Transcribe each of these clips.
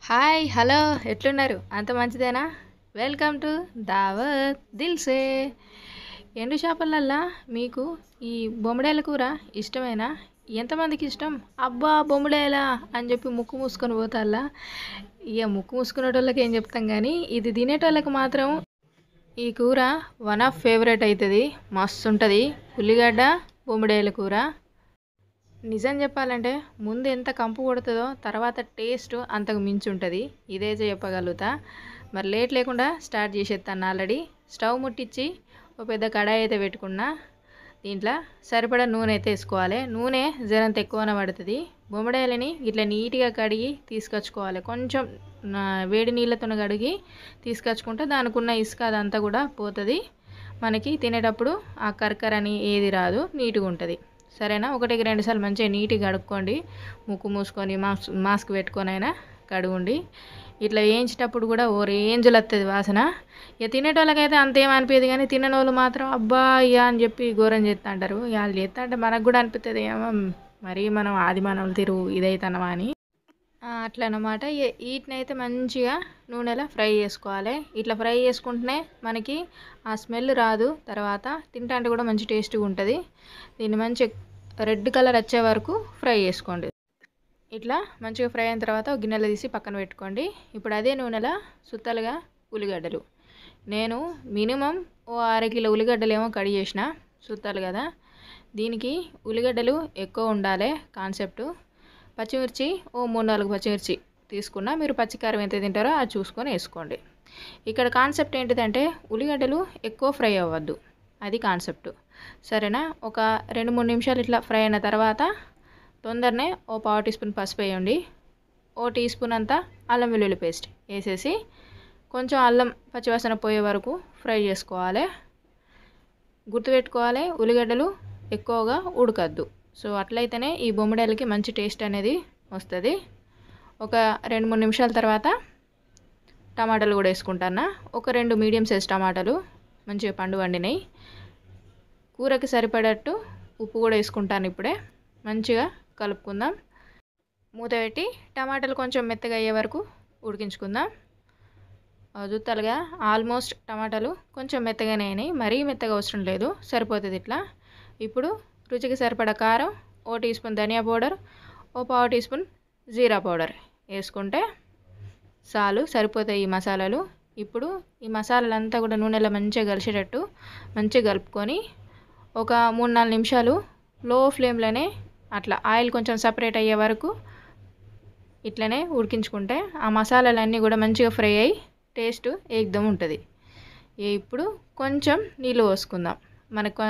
hi hello ఎట్లున్నారు అంత మంచిదేనా వెల్కమ్ టు దావత్ దిల్సే ఎండు చేపలల్లా మీకు ఈ బొమ్మడాయల కూర ఇష్టమేనా ఎంతమందికి ఇష్టం అబ్బా బొమ్మడాయల అని చెప్పి ముక్కు మూసుకొని పోతాల్లా ఇక ముక్కు మూసుకునేటోళ్ళకి ఏం చెప్తాం కానీ ఇది తినేటోళ్ళకి మాత్రం ఈ కూర వన్ ఆఫ్ ఫేవరెట్ అవుతుంది మస్తు ఉంటుంది ఉల్లిగడ్డ బొమ్మడాయల కూర నిజం చెప్పాలంటే ముందు ఎంత కంపు కొడుతుందో తర్వాత టేస్ట్ అంతకు మించి ఉంటుంది ఇదైతే చెప్పగలుగుతా మరి లేట్ లేకుండా స్టార్ట్ చేసేస్తాను ఆల్రెడీ స్టవ్ ముట్టించి ఒక పెద్ద కడాయి అయితే పెట్టుకున్నా దీంట్లో సరిపడా నూనె అయితే వేసుకోవాలి నూనె జరంత ఎక్కువనే పడుతుంది బొమ్మడాయలని ఇట్లా నీట్గా కడిగి తీసుకొచ్చుకోవాలి కొంచెం వేడి నీళ్ళతో కడిగి తీసుకొచ్చుకుంటే దానికి ఉన్న ఇసుక అదంతా కూడా పోతుంది మనకి తినేటప్పుడు ఆ కరకరని ఏది రాదు నీట్గా ఉంటుంది సరేనా ఒకటికి రెండు సార్లు మంచిగా నీట్గా కడుక్కోండి ముక్కు మూసుకొని మాస్క్ పెట్టుకొని అయినా కడుగుండి ఇట్లా వేయించేటప్పుడు కూడా ఓ రేంజ్లో వస్తుంది వాసన ఇక తినేటోళ్ళకైతే అంతేం అనిపించదు కానీ తినని వాళ్ళు మాత్రం అబ్బా ఇక అని చెప్పి ఘోరం చేస్తూ అంటారు వాళ్ళు చేస్తా అంటే మనకు కూడా అనిపిస్తుంది ఏమో మరీ మనం ఆది మనలు తిరుగు ఇదైతనమా అని అట్లా అన్నమాట వీటిని అయితే మంచిగా నూనెలో ఫ్రై చేసుకోవాలి ఇట్లా ఫ్రై చేసుకుంటేనే మనకి ఆ స్మెల్ రాదు తర్వాత తింటే కూడా మంచి టేస్ట్గా ఉంటుంది దీన్ని మంచి రెడ్ కలర్ వచ్చే వరకు ఫ్రై చేసుకోండి ఇట్లా మంచిగా ఫ్రై అయిన తర్వాత ఒక గిన్నెలో తీసి పక్కన పెట్టుకోండి ఇప్పుడు అదే నూనెలో సుత్తలుగా ఉల్లిగడ్డలు నేను మినిమం ఓ 1/2 కిలో ఉల్లిగడ్డలు ఏమో కడిగి చేసిన సుత్తాలు కదా దీనికి ఉల్లిగడ్డలు ఎక్కువ ఉండాలి కాన్సెప్టు పచ్చిమిర్చి ఓ 3-4 పచ్చిమిర్చి తీసుకున్నా మీరు పచ్చికారం ఎంత తింటారో అది చూసుకొని వేసుకోండి ఇక్కడ కాన్సెప్ట్ ఏంటిదంటే ఉల్లిగడ్డలు ఎక్కువ ఫ్రై అవ్వద్దు అది కాన్సెప్ట్ సరేనా ఒక 2-3 నిమిషాలు ఇట్లా ఫ్రై అయిన తర్వాత తొందరనే ఓ 1/2 టీ స్పూన్ పసుపు వేయండి ఓ టీ స్పూన్ అంతా అల్లం వెల్లుల్లి పేస్ట్ వేసేసి కొంచెం అల్లం పచ్చివాసన పోయే వరకు ఫ్రై చేసుకోవాలి గుర్తుపెట్టుకోవాలి ఉల్లిగడ్డలు ఎక్కువగా ఉడకద్దు సో అట్లయితేనే ఈ బొమ్మడాయలకి మంచి టేస్ట్ అనేది వస్తుంది ఒక 2-3 నిమిషాల తర్వాత టమాటాలు కూడా వేసుకుంటాను ఒక 2 మీడియం సైజ్ టమాటాలు మంచిగా పండు వండినాయి కూరకి సరిపడట్టు ఉప్పు కూడా వేసుకుంటాను ఇప్పుడే మంచిగా కలుపుకుందాం మూత పెట్టి టమాటాలు కొంచెం మెత్తగా అయ్యే వరకు ఉడికించుకుందాం జుత్తలుగా ఆల్మోస్ట్ టమాటాలు కొంచెం మెత్తగానే అయినాయి మరీ మెత్తగా అవసరం లేదు సరిపోతుంది ఇట్లా ఇప్పుడు రుచికి సరిపడా కారం ఓ టీ స్పూన్ ధనియా పౌడర్ ఓ 1/2 టీ స్పూన్ జీరా పౌడర్ వేసుకుంటే చాలు సరిపోతాయి ఈ మసాలాలు ఇప్పుడు ఈ మసాలాలంతా కూడా నూనెలో మంచిగా కలిసేటట్టు మంచిగా కలుపుకొని ఒక 3-4 నిమిషాలు లో ఫ్లేమ్లోనే అట్లా ఆయిల్ కొంచెం సపరేట్ అయ్యే వరకు ఇట్లనే ఉడికించుకుంటే ఆ మసాలాలన్నీ కూడా మంచిగా ఫ్రై అయ్యి టేస్ట్ ఏకదం ఉంటుంది ఇప్పుడు కొంచెం నీళ్ళు పోసుకుందాం మనకు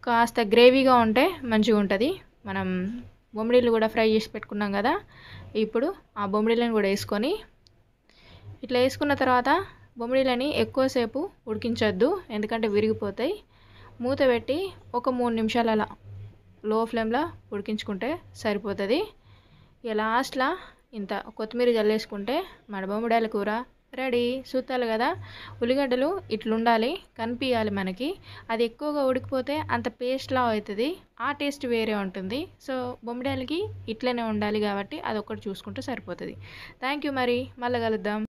కాస్త గ్రేవీగా ఉంటే మంచిగా ఉంటుంది మనం బొమ్మిడిలు కూడా ఫ్రై చేసి పెట్టుకున్నాం కదా ఇప్పుడు ఆ బొమ్మిడిలను కూడా వేసుకొని ఇట్లా వేసుకున్న తర్వాత బొమ్మిడిలని ఎక్కువసేపు ఉడికించొద్దు ఎందుకంటే విరిగిపోతాయి మూత పెట్టి ఒక 3 నిమిషాలు అలా లో ఫ్లేమ్లో ఉడికించుకుంటే సరిపోతుంది ఇక లాస్ట్లో ఇంత కొత్తిమీర జల్లేసుకుంటే మన బొమ్మిడాయల కూర రెడీ చూస్తారు కదా ఉల్లిగడ్డలు ఇట్లుండాలి కనిపించాలి మనకి అది ఎక్కువగా ఉడికిపోతే అంత పేస్ట్లా అవుతుంది ఆ టేస్ట్ వేరే ఉంటుంది సో బొమ్మిడాయలకి ఇట్లనే ఉండాలి కాబట్టి అదొక్కటి చూసుకుంటే సరిపోతుంది థ్యాంక్ యూ మరి మళ్ళీ కలుద్దాం